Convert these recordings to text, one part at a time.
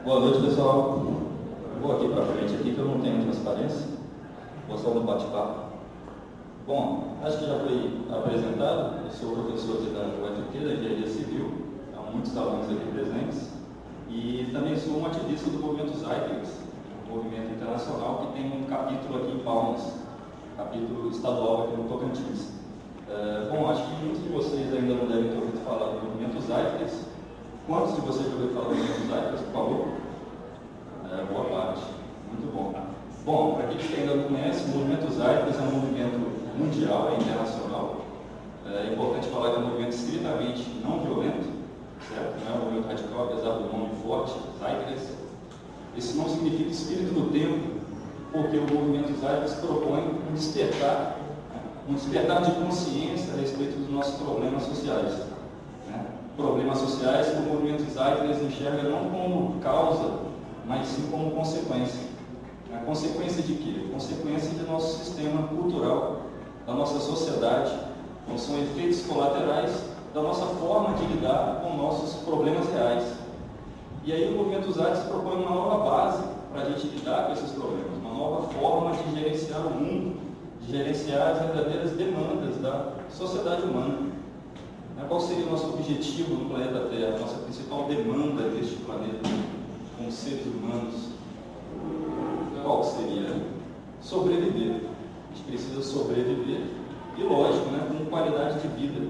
Boa noite, pessoal. Vou aqui para frente aqui que eu não tenho transparência. Vou só no bate-papo. Bom, acho que já foi apresentado. Eu sou professor aqui da UFT, da Engenharia Civil. Há muitos alunos aqui presentes. E também sou um ativista do movimento Zeitgeist, um movimento internacional que tem um capítulo aqui em Palmas, capítulo estadual aqui no Tocantins. Bom, acho que muitos de vocês ainda não devem ter ouvido falar do movimento Zeitgeist. Quantos de vocês já ouviram falar do movimento Zeitgeist, por favor? Boa parte. Muito bom. Bom, para aqueles que ainda não conhecem, o movimento Zeitgeist é um movimento mundial, é internacional. É importante falar que é um movimento estritamente não violento, certo? Não é um movimento radical, apesar do nome forte, Zeitgeist. Isso não significa espírito do tempo, porque o movimento Zeitgeist propõe um despertar de consciência a respeito dos nossos problemas sociais. Problemas sociais que o movimento Zeitgeist enxerga não como causa, mas sim como consequência. A consequência de quê? Consequência do nosso sistema cultural, da nossa sociedade, então são efeitos colaterais da nossa forma de lidar com nossos problemas reais. E aí o movimento Zeitgeist propõe uma nova base para a gente lidar com esses problemas, uma nova forma de gerenciar o mundo, de gerenciar as verdadeiras demandas da sociedade humana. Qual seria o nosso objetivo no planeta Terra, a nossa principal demanda deste planeta, como seres humanos? Qual seria? Sobreviver. A gente precisa sobreviver e, lógico, com qualidade de vida.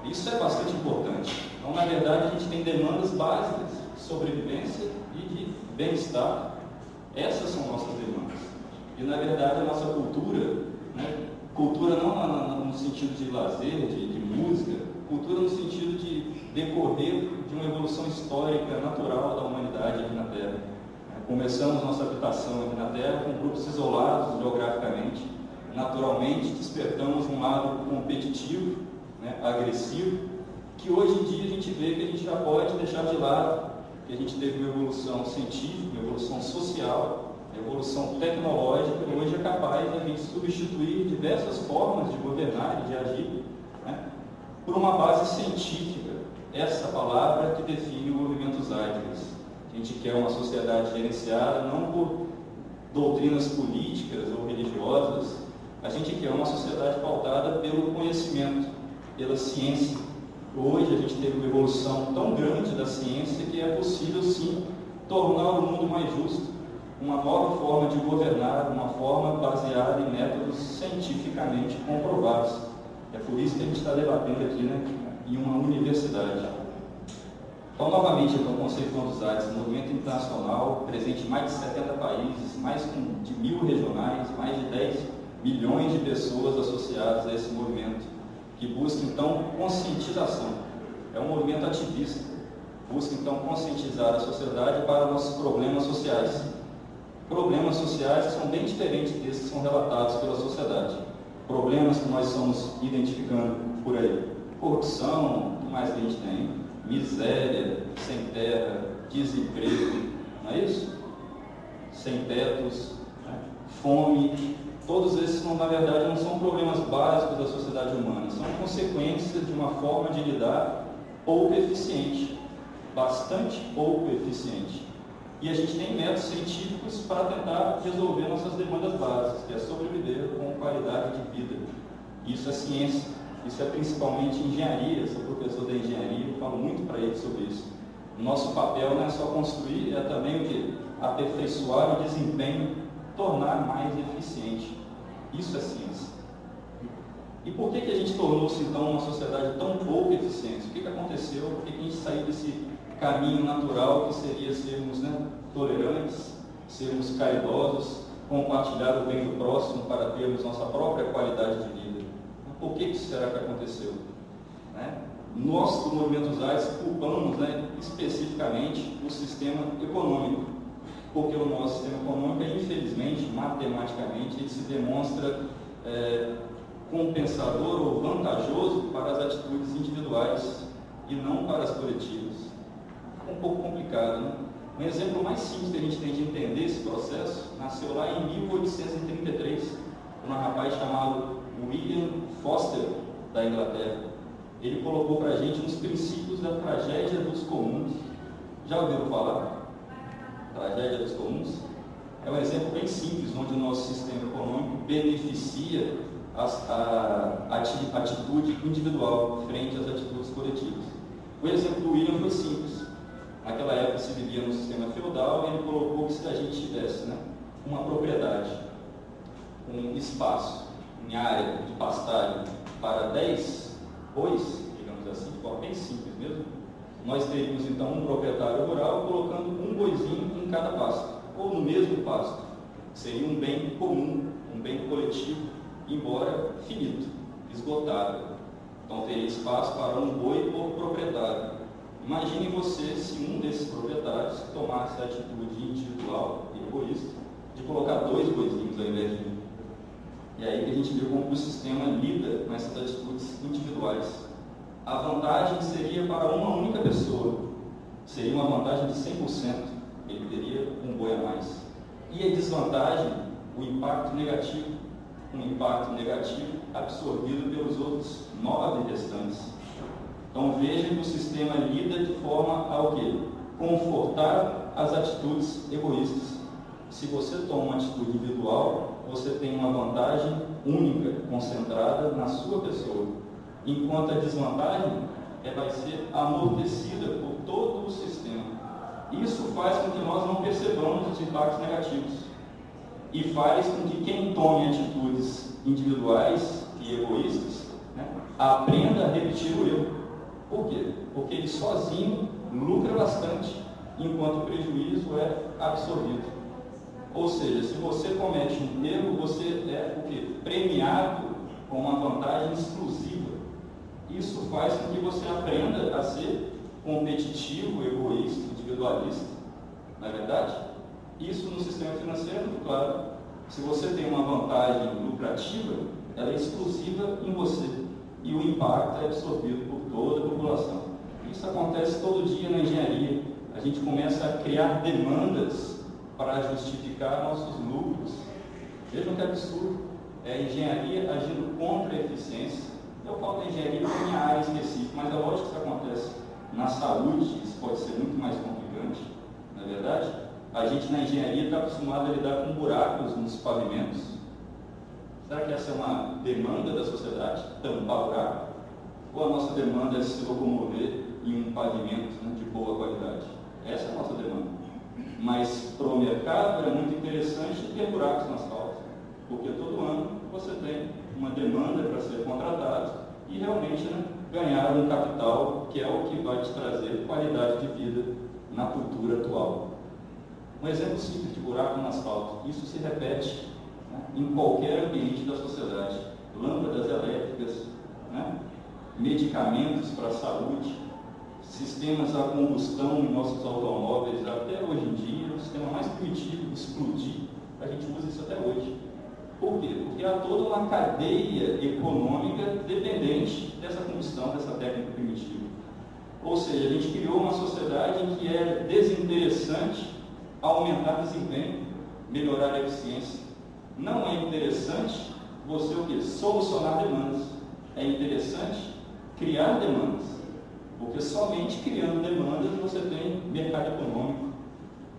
Isso é bastante importante. Então, na verdade, a gente tem demandas básicas de sobrevivência e de bem-estar. Essas são nossas demandas. E, na verdade, a nossa cultura, cultura não no sentido de lazer, de música, cultura no sentido de decorrer de uma evolução histórica natural da humanidade aqui na Terra. Começamos nossa habitação aqui na Terra com grupos isolados geograficamente. Naturalmente, despertamos um lado competitivo, agressivo, que hoje em dia a gente vê que a gente já pode deixar de lado, que a gente teve uma evolução científica, uma evolução social, uma evolução tecnológica, hoje é capaz de a gente substituir diversas formas de governar e de agir, por uma base científica, essa palavra que define o movimento Zeitgeist. A gente quer uma sociedade gerenciada não por doutrinas políticas ou religiosas, a gente quer uma sociedade pautada pelo conhecimento, pela ciência. Hoje a gente teve uma evolução tão grande da ciência que é possível sim tornar o mundo mais justo, uma nova forma de governar, uma forma baseada em métodos cientificamente comprovados. É por isso que a gente está debatendo aqui em uma universidade. Então, novamente, o conceito dos Zeitgeist, movimento internacional, presente em mais de 70 países, mais de 1.000 regionais, mais de 10 milhões de pessoas associadas a esse movimento, que busca, então, conscientização. É um movimento ativista, busca, então, conscientizar a sociedade para nossos problemas sociais. Problemas sociais que são bem diferentes desses que são relatados pela sociedade. Problemas que nós estamos identificando por aí. Corrupção, o que mais que a gente tem? Miséria, sem terra, desemprego, não é isso? Sem tetos, fome. Todos esses, na verdade, não são problemas básicos da sociedade humana, são consequências de uma forma de lidar pouco eficiente, bastante pouco eficiente. E a gente tem métodos científicos para tentar resolver nossas demandas básicas, que é sobreviver com qualidade de vida. Isso é ciência, isso é principalmente engenharia. Eu sou professor da engenharia, eu falo muito para eles sobre isso. O nosso papel não é só construir, é também o quê? Aperfeiçoar o desempenho, tornar mais eficiente. Isso é ciência. E por que a gente tornou-se então uma sociedade tão pouco eficiente? O que aconteceu? Por que a gente saiu desse caminho natural que seria sermos tolerantes, sermos caridosos, compartilhar o bem do próximo para termos nossa própria qualidade de vida? Por que isso será que aconteceu? Nós, do movimento Zeitgeist, culpamos especificamente o sistema econômico, porque o nosso sistema econômico, infelizmente, matematicamente, ele se demonstra compensador ou vantajoso para as atitudes individuais e não para as coletivas. É um pouco complicado, Um exemplo mais simples que a gente tem de entender esse processo nasceu lá em 1833, por um rapaz chamado William Foster, da Inglaterra. Ele colocou para a gente uns princípios da tragédia dos comuns. Já ouviram falar? tragédia dos comuns, é um exemplo bem simples, onde o nosso sistema econômico beneficia a atitude individual frente às atitudes coletivas. O exemplo do William foi simples. Naquela época se vivia no sistema feudal e ele colocou que se a gente tivesse, né, uma propriedade, um espaço, em área de pastagem para 10 bois, digamos assim, de forma bem simples mesmo, nós teríamos então um proprietário rural colocando um boizinho em cada pasto, ou no mesmo pasto. Seria um bem comum, um bem coletivo, embora finito, esgotável. Então teria espaço para um boi por proprietário. Imagine você se um desses proprietários tomasse a atitude individual e egoísta de colocar 2 boizinhos ao invés de um. E aí que a gente viu como o sistema lida com essas atitudes individuais. A vantagem seria para uma única pessoa, seria uma vantagem de 100%, ele teria um boi a mais. E a desvantagem, o impacto negativo, um impacto negativo absorvido pelos outros 9 restantes. Então veja que o sistema lida de forma a o quê? Confortar as atitudes egoístas. Se você toma uma atitude individual, você tem uma vantagem única, concentrada na sua pessoa, enquanto a desvantagem vai ser amortecida por todo o sistema. Isso faz com que nós não percebamos os impactos negativos e faz com que quem tome atitudes individuais e egoístas, né, aprenda a repetir o erro. Por quê? Porque ele sozinho lucra bastante, enquanto o prejuízo é absorvido. Ou seja, se você comete um erro, você é o quê? Premiado com uma vantagem exclusiva. Isso faz com que você aprenda a ser competitivo, egoísta, individualista. Não é verdade? Isso no sistema financeiro é muito claro. Se você tem uma vantagem lucrativa, ela é exclusiva em você e o impacto é absorvido por toda a população. Isso acontece todo dia na engenharia. A gente começa a criar demandas para justificar nossos lucros. Vejam que absurdo. É a engenharia agindo contra a eficiência. Eu falo da engenharia em minha área específica, mas é lógico que isso acontece na saúde, isso pode ser muito mais complicante, não é verdade? A gente na engenharia está acostumado a lidar com buracos nos pavimentos. Será que essa é uma demanda da sociedade, tampar buraco? Ou a nossa demanda é se locomover em um pavimento, né, de boa qualidade? Essa é a nossa demanda. Mas para o mercado é muito interessante ter buracos no asfalto, porque todo ano você tem uma demanda para ser contratado e realmente, né, ganhar um capital que é o que vai te trazer qualidade de vida na cultura atual. Um exemplo simples de buraco no asfalto, isso se repete, né, em qualquer ambiente da sociedade. Lâmpadas elétricas, né, medicamentos para a saúde, sistemas a combustão em nossos automóveis, até hoje em dia, o sistema mais primitivo de explodir, a gente usa isso até hoje. Por quê? Porque há toda uma cadeia econômica dependente dessa combustão, dessa técnica primitiva. Ou seja, a gente criou uma sociedade em que é desinteressante aumentar desempenho, melhorar a eficiência. Não é interessante você o quê? Solucionar demandas. É interessante criar demandas. Porque somente criando demandas você tem mercado econômico.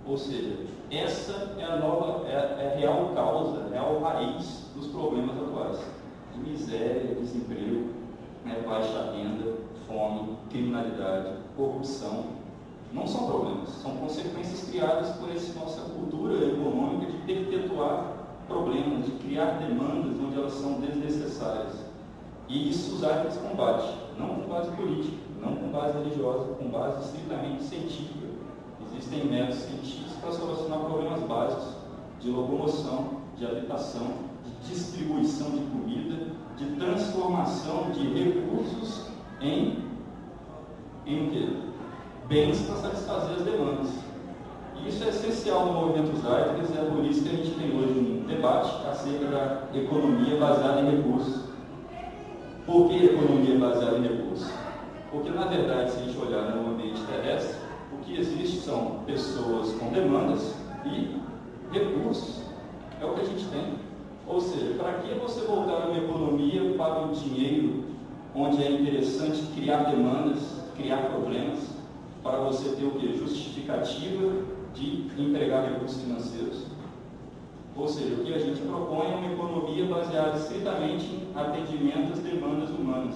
Ou seja, essa é a real causa, a real raiz dos problemas atuais. De miséria, desemprego, né, baixa renda, fome, criminalidade, corrupção. Não são problemas, são consequências criadas por essa nossa cultura econômica de perpetuar problemas, de criar demandas onde elas são desnecessárias. E isso os árabes combatem, não com base política, não com base religiosa, com base estritamente científica. Existem métodos científicos para solucionar problemas básicos de locomoção, de habitação, de distribuição de comida, de transformação de recursos em o quê? Bens para satisfazer as demandas. E isso é essencial no movimento Zeitgeist, e é por isso que a gente tem hoje um debate acerca da economia baseada em recursos. Por que economia baseada em recursos? Porque, na verdade, se a gente olhar no ambiente terrestre, o que existe são pessoas com demandas e recursos. É o que a gente tem. Ou seja, para que você voltar uma economia para o dinheiro, onde é interessante criar demandas, criar problemas, para você ter o quê? Justificativa de empregar recursos financeiros. Ou seja, o que a gente propõe é uma economia baseada estritamente em atendimento às demandas humanas,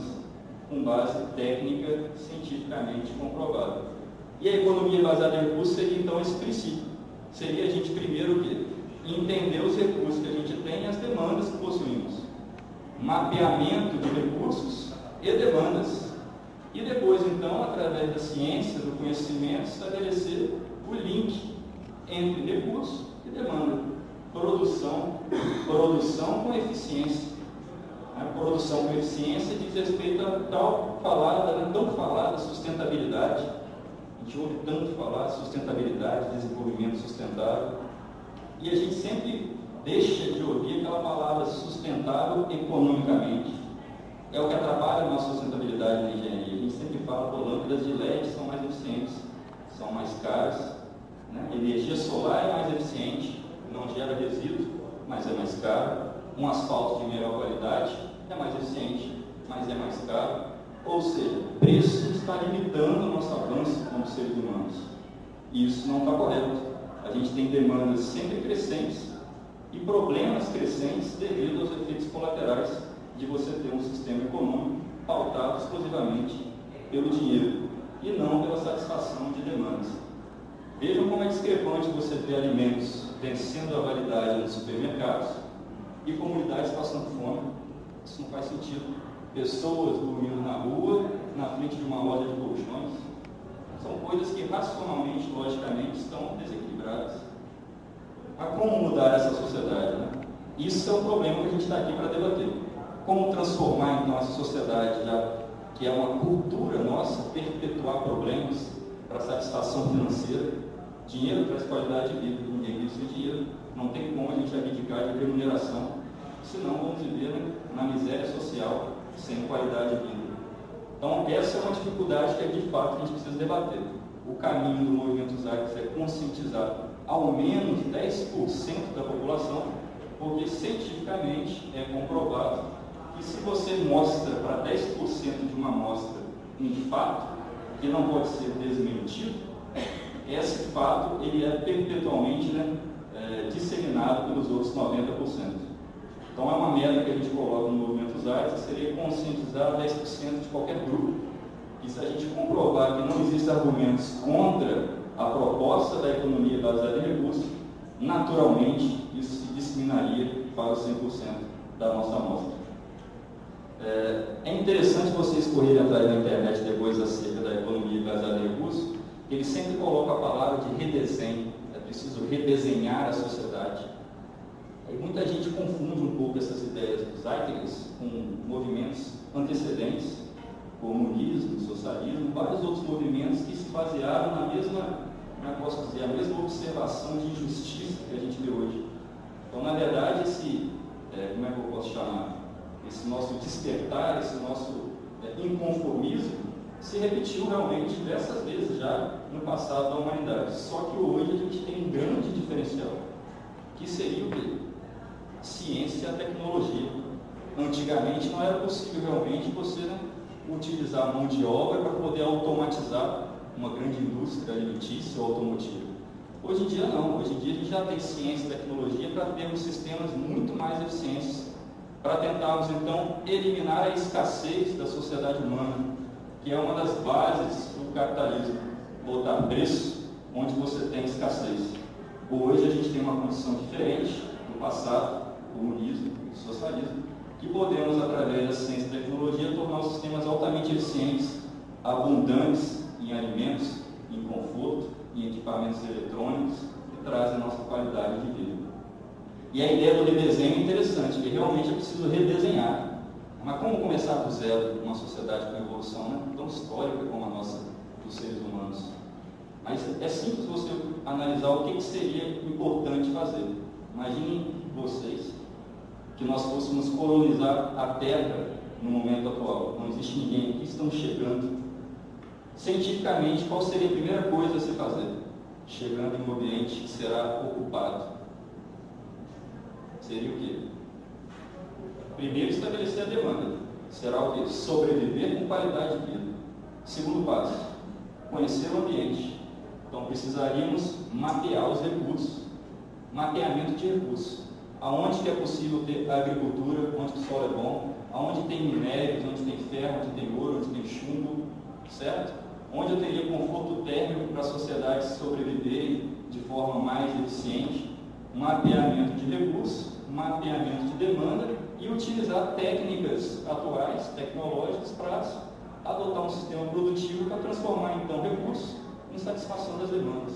com base técnica cientificamente comprovada. E a economia baseada em recursos seria então esse princípio. Seria a gente primeiro o quê? Entender os recursos que a gente tem e as demandas que possuímos. Mapeamento de recursos e demandas. E depois, então, através da ciência, do conhecimento, estabelecer o link entre recurso e demanda. Produção com eficiência. A produção com eficiência diz respeito a tão falada sustentabilidade. A gente ouve tanto falar de sustentabilidade, desenvolvimento sustentável, e a gente sempre deixa de ouvir aquela palavra sustentável economicamente. É o que atrapalha a nossa sustentabilidade na engenharia. A gente sempre fala que lâmpadas de LED são mais eficientes, são mais caras, né? Energia solar é mais eficiente, não gera resíduo, mas é mais caro. Um asfalto de melhor qualidade é mais eficiente, mas é mais caro. Ou seja, o preço está limitando o nosso avanço como seres humanos. E isso não está correto. A gente tem demandas sempre crescentes e problemas crescentes devido aos efeitos colaterais de você ter um sistema econômico pautado exclusivamente pelo dinheiro e não pela satisfação de demandas. Vejam como é discrepante você ter alimentos vencendo a validade nos supermercados e comunidades passando fome. Isso não faz sentido. Pessoas dormindo na rua, na frente de uma loja de colchões. São coisas que racionalmente, logicamente, estão desequilibradas. Mas como mudar essa sociedade, né? Isso é um problema que a gente está aqui para debater. Como transformar então essa sociedade, já que é uma cultura nossa, perpetuar problemas para satisfação financeira. Dinheiro traz qualidade de vida, ninguém vive sem dinheiro. Não tem como a gente abdicar de remuneração, senão vamos viver, né, na miséria social, sem qualidade de vida. Então, essa é uma dificuldade que, de fato, a gente precisa debater. O caminho do movimento Zagres é conscientizar ao menos 10% da população, porque cientificamente é comprovado que se você mostra para 10% de uma amostra um fato que não pode ser desmentido, esse fato ele é perpetualmente, né, disseminado pelos outros 90%. Então é uma meta que a gente coloca no movimento Zagres, que seria conscientizar 10% de qualquer grupo. E se a gente comprovar que não existem argumentos contra a proposta da economia baseada em recursos, naturalmente isso se disseminaria para os 100% da nossa amostra. É interessante vocês correrem atrás na internet depois acerca da economia baseada em recursos, que ele sempre coloca a palavra de redesenho. É preciso redesenhar a sociedade. E muita gente confunde um pouco essas ideias dos Zeitgeist com movimentos antecedentes, comunismo, socialismo, vários outros movimentos que se basearam na mesma, como eu posso dizer, a mesma observação de injustiça que a gente vê hoje. Então, na verdade, como é que eu posso chamar? Esse nosso despertar, esse nosso inconformismo, se repetiu realmente diversas vezes já no passado da humanidade. Só que hoje a gente tem um grande diferencial, que seria o quê? Ciência e a tecnologia. Antigamente não era possível realmente você, né, utilizar mão de obra para poder automatizar uma grande indústria alimentícia ou automotiva. Hoje em dia não, hoje em dia a gente já tem ciência e tecnologia para termos sistemas muito mais eficientes, para tentarmos então eliminar a escassez da sociedade humana, que é uma das bases do capitalismo, botar preço onde você tem escassez. Hoje a gente tem uma condição diferente do passado, comunismo e socialismo, que podemos, através da ciência e tecnologia, tornar os sistemas altamente eficientes, abundantes em alimentos, em conforto, em equipamentos eletrônicos, que trazem a nossa qualidade de vida. E a ideia do redesenho é interessante, porque realmente é preciso redesenhar. Mas como começar do zero uma sociedade com evolução, né, tão histórica como a nossa, dos seres humanos? Mas é simples você analisar o que seria importante fazer. Imaginem vocês que nós fôssemos colonizar a Terra no momento atual. Não existe ninguém aqui, estamos chegando. Cientificamente, qual seria a primeira coisa a se fazer? Chegando em um ambiente que será ocupado. Seria o quê? Primeiro, estabelecer a demanda. Será o quê? Sobreviver com qualidade de vida. Segundo passo, conhecer o ambiente. Então, precisaríamos mapear os recursos, mapeamento de recursos. Aonde que é possível ter agricultura, onde o solo é bom, aonde tem minérios, onde tem ferro, onde tem ouro, onde tem chumbo, certo? Onde eu teria conforto térmico para a sociedade sobreviver de forma mais eficiente, mapeamento de recursos, mapeamento de demanda e utilizar técnicas atuais, tecnológicas, para adotar um sistema produtivo para transformar, então, recursos em satisfação das demandas.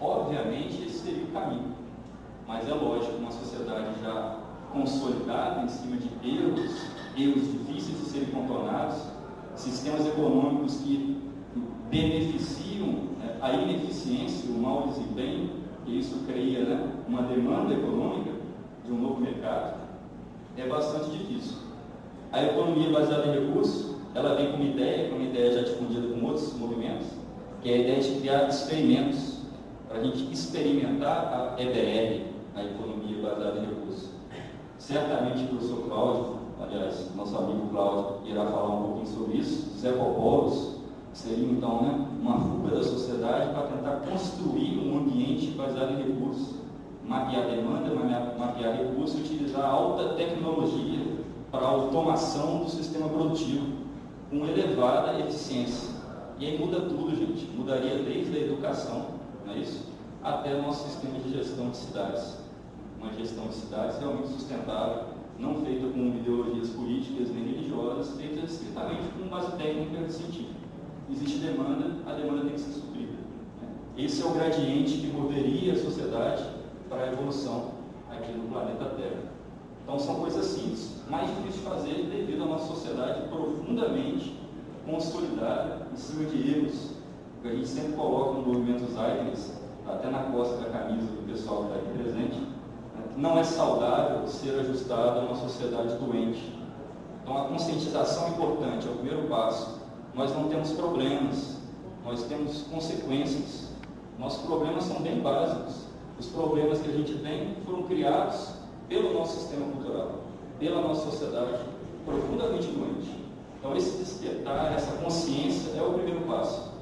Obviamente, esse seria o caminho, mas é lógico, uma sociedade já consolidada em cima de erros difíceis de serem contornados, sistemas econômicos que beneficiam a ineficiência, o mau desempenho, e isso cria, né, uma demanda econômica de um novo mercado, é bastante difícil. A economia baseada em recursos, ela vem com uma ideia já difundida com outros movimentos, que é a ideia de criar experimentos, para a gente experimentar a EBR, a economia baseada em recursos. Certamente o professor Cláudio, aliás, nosso amigo Cláudio, irá falar um pouquinho sobre isso. Zé Popolos seria, então, né, uma fuga da sociedade para tentar construir um ambiente baseado em recursos, mapear demanda, mapear recursos e utilizar alta tecnologia para a automação do sistema produtivo com elevada eficiência. E aí muda tudo, gente. Mudaria desde a educação, não é isso? Até o nosso sistema de gestão de cidades. Uma gestão de cidades realmente sustentável, não feita com ideologias políticas nem religiosas, feita estritamente com base técnica e científica. Existe demanda, a demanda tem que ser suprida. Esse é o gradiente que moveria a sociedade para a evolução aqui no planeta Terra. Então são coisas simples, mais difíceis de fazer devido à nossa sociedade profundamente consolidada em cima de erros, que a gente sempre coloca no movimento Zeitgeist, até na costa da camisa do pessoal que está aqui presente. Não é saudável ser ajustado a uma sociedade doente. Então a conscientização é importante, é o primeiro passo. Nós não temos problemas, nós temos consequências. Nossos problemas são bem básicos. Os problemas que a gente tem foram criados pelo nosso sistema cultural, pela nossa sociedade profundamente doente. Então esse despertar, essa consciência é o primeiro passo.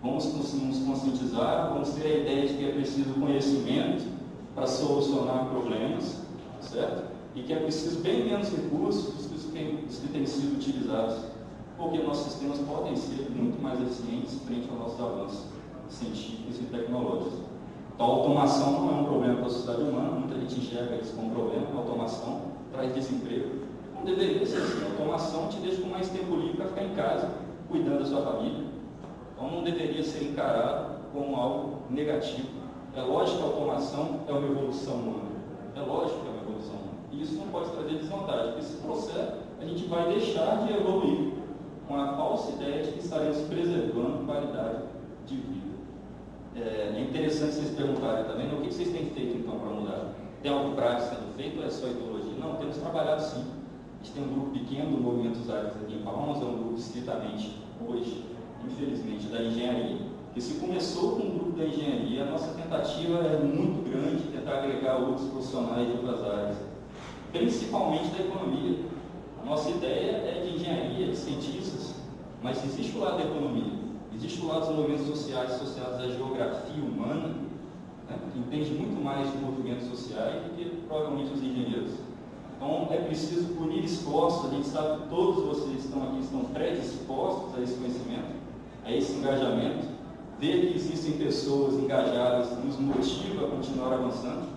Vamos nos conscientizar, vamos ter a ideia de que é preciso conhecimento para solucionar problemas, certo? E que é preciso bem menos recursos dos que têm sido utilizados, porque nossos sistemas podem ser muito mais eficientes frente aos nossos avanços científicos e tecnológicos. Então, a automação não é um problema para a sociedade humana, muita gente enxerga isso como um problema. A automação traz desemprego. Não deveria ser assim. A automação te deixa com mais tempo livre para ficar em casa, cuidando da sua família. Então, não deveria ser encarado como algo negativo. É lógico que a automação é uma evolução humana. É lógico que é uma evolução humana. E isso não pode trazer desvantagem, porque esse processo a gente vai deixar de evoluir com a falsa ideia de que estaremos preservando qualidade de vida. É interessante vocês perguntarem também o que vocês têm feito então para mudar. Tem algo prático sendo feito ou é só ideologia? Não, temos trabalhado sim. A gente tem um grupo pequeno do Movimento Zeitgeist aqui em Palmas, é um grupo estritamente, hoje, infelizmente, da engenharia. E se começou com um grupo da engenharia, a nossa tentativa é muito grande, tentar agregar outros profissionais de outras áreas, principalmente da economia. A nossa ideia é de engenharia, de cientistas, mas existe o lado da economia, existe o lado dos movimentos sociais associados à geografia humana, né, que entende muito mais de movimentos sociais do que provavelmente os engenheiros. Então é preciso unir esforços, a gente sabe que todos vocês estão aqui, estão predispostos a esse conhecimento, a esse engajamento. Ver que existem pessoas engajadas nos motiva a continuar avançando.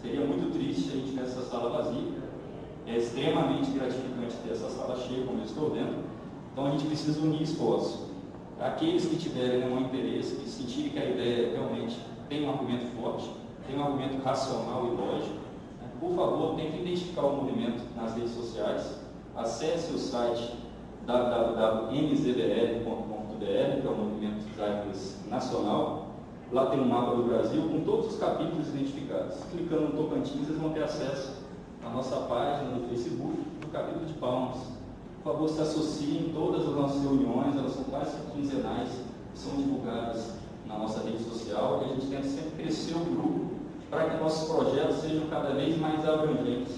Seria muito triste se a gente tivesse essa sala vazia. É extremamente gratificante ter essa sala cheia, como eu estou vendo. Então a gente precisa unir esforços. Aqueles que tiverem um interesse, que sentirem que a ideia realmente tem um argumento forte, tem um argumento racional e lógico, né? Por favor, tente identificar o movimento nas redes sociais. Acesse o site www.mzbr.com.br, que é o Movimento Zeitgeist Nacional. Lá tem um mapa do Brasil com todos os capítulos identificados. Clicando no Tocantins, vocês vão ter acesso à nossa página no Facebook do capítulo de Palmas. Por favor, se associem. Todas as nossas reuniões, elas são quase quinzenais, são divulgadas na nossa rede social, e a gente tenta sempre crescer o grupo para que nossos projetos sejam cada vez mais abrangentes.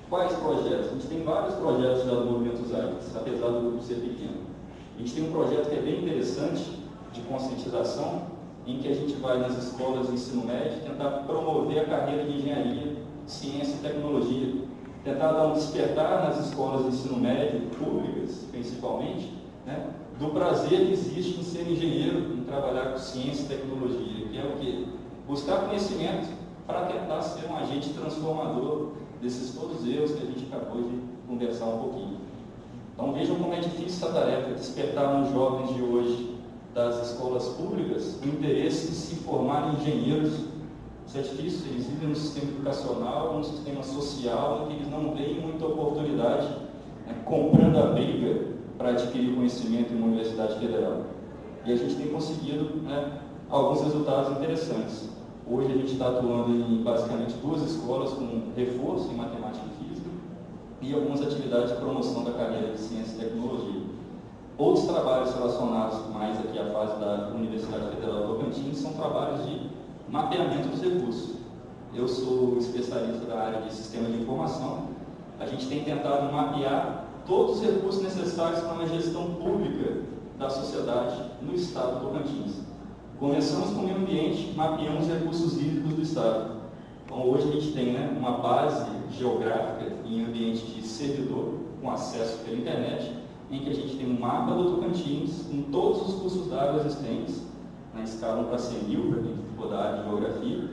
Quais projetos? A gente tem vários projetos já do Movimento Zeitgeist, apesar do grupo ser pequeno. A gente tem um projeto que é bem interessante, de conscientização, em que a gente vai nas escolas de ensino médio tentar promover a carreira de engenharia, ciência e tecnologia, tentar dar um despertar nas escolas de ensino médio, públicas principalmente, né, do prazer que existe em ser engenheiro, em trabalhar com ciência e tecnologia, que é o quê? Buscar conhecimento para tentar ser um agente transformador desses todos os erros que a gente acabou de conversar um pouquinho. Então vejam como é difícil essa tarefa, despertar nos jovens de hoje das escolas públicas o interesse de se formar em engenheiros. Isso é difícil, eles vivem no sistema educacional, no sistema social, em que eles não têm muita oportunidade, né, comprando a briga para adquirir conhecimento em uma universidade federal. E a gente tem conseguido, né, alguns resultados interessantes. Hoje a gente está atuando em basicamente 2 escolas com reforço em matemática e física e algumas atividades de promoção da carreira de ciência e tecnologia. Outros trabalhos relacionados mais aqui à fase da Universidade Federal do Tocantins são trabalhos de mapeamento dos recursos. Eu sou especialista da área de sistema de informação. A gente tem tentado mapear todos os recursos necessários para uma gestão pública da sociedade no estado do Tocantins. Começamos com o meio ambiente, mapeamos os recursos hídricos do estado. Então hoje a gente tem, né, uma base geográfica em ambiente de servidor, com acesso pela internet, em que a gente tem um mapa do Tocantins com todos os cursos d'água existentes, na escala 1 para 100.000, para quem for da área de geografia,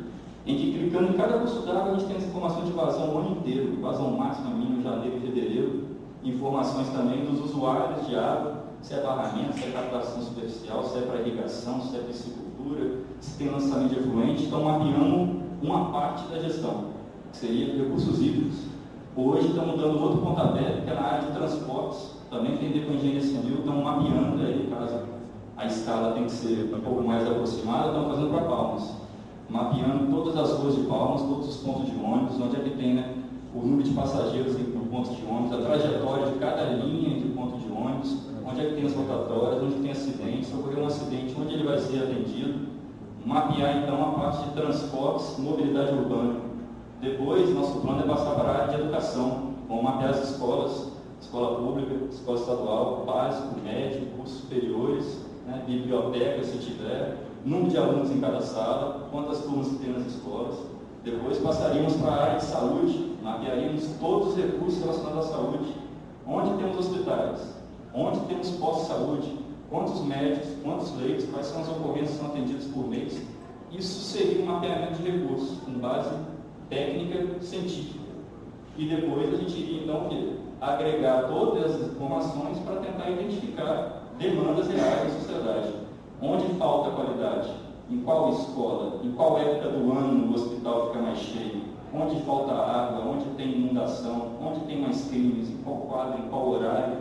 em que clicando em cada curso d'água a gente tem as informações de vazão o ano inteiro, vazão máxima, mínima, janeiro e fevereiro, informações também dos usuários de água, se é barramento, se é captação superficial, se é para irrigação, se é piscicultura, se tem lançamento de efluente. Então mapeamos uma parte da gestão, que seria recursos hídricos. Hoje estamos dando outro pontapé, que é na área de transportes, também tem a ver com engenharia civil, estamos mapeando, aí, caso a escala tem que ser um pouco mais aproximada, estamos fazendo para Palmas, mapeando todas as ruas de Palmas, todos os pontos de ônibus, onde é que tem, né, o número de passageiros no ponto de ônibus, a trajetória de cada linha de ponto de ônibus, onde é que tem as rotatórias, onde tem acidente, se ocorrer um acidente, onde ele vai ser atendido, mapear então a parte de transportes, mobilidade urbana. Depois, nosso plano é passar para a área de educação, vamos mapear as escolas, escola pública, escola estadual, básico, médio, cursos superiores, né, biblioteca se tiver, número de alunos em cada sala, quantas turmas que tem nas escolas. Depois passaríamos para a área de saúde, mapearíamos todos os recursos relacionados à saúde, onde temos hospitais, onde temos postos de saúde, quantos médicos, quantos leitos, quais são as ocorrências que são atendidas por mês. Isso seria um mapeamento de recursos, com base técnica científica. E depois a gente iria então o quê? Agregar todas as informações para tentar identificar demandas reais da sociedade. Onde falta qualidade? Em qual escola? Em qual época do ano o hospital fica mais cheio? Onde falta água? Onde tem inundação? Onde tem mais crimes? Em qual quadro? Em qual horário?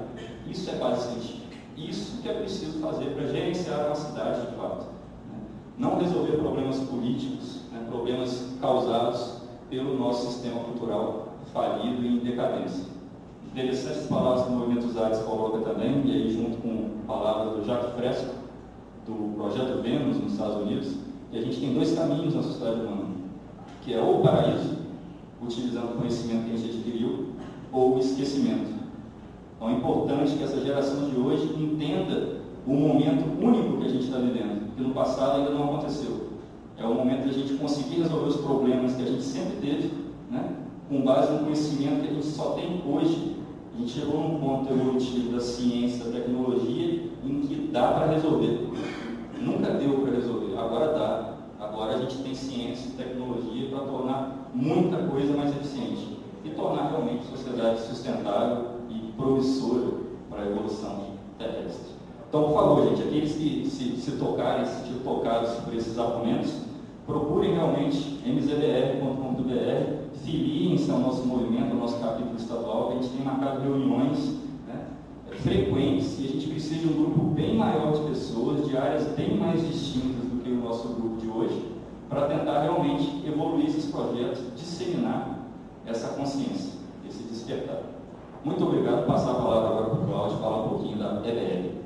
Isso é base científica. Isso que é preciso fazer para gerenciar uma cidade de fato. Não resolver problemas políticos, né, problemas causados pelo nosso sistema cultural falido e em decadência. Interessantes palavras que o Movimento dos Artes coloca também, e aí junto com palavras do Jacques Fresco, do Projeto Vênus, nos Estados Unidos, que a gente tem 2 caminhos na sociedade humana, que é ou o paraíso, utilizando o conhecimento que a gente adquiriu, ou o esquecimento. Então é importante que essa geração de hoje entenda o momento único que a gente está vivendo, que no passado ainda não aconteceu. É o momento de a gente conseguir resolver os problemas que a gente sempre teve, né, com base no conhecimento que a gente só tem hoje. A gente chegou num ponto evolutivo da ciência, da tecnologia, em que dá para resolver. Nunca deu para resolver, agora dá. Agora a gente tem ciência e tecnologia para tornar muita coisa mais eficiente e tornar realmente a sociedade sustentável e promissora para a evolução terrestre. Então, por favor, gente, aqueles que se tocarem, se sentirem tocados por esses argumentos, procurem realmente mzbr.com.br, filiem-se ao nosso movimento, ao nosso capítulo estadual, que a gente tem marcado reuniões, né, frequentes, e a gente precisa de um grupo bem maior de pessoas, de áreas bem mais distintas do que o nosso grupo de hoje, para tentar realmente evoluir esses projetos, disseminar essa consciência, esse despertar. Muito obrigado. Passar a palavra agora para o Cláudio, falar um pouquinho da EBR.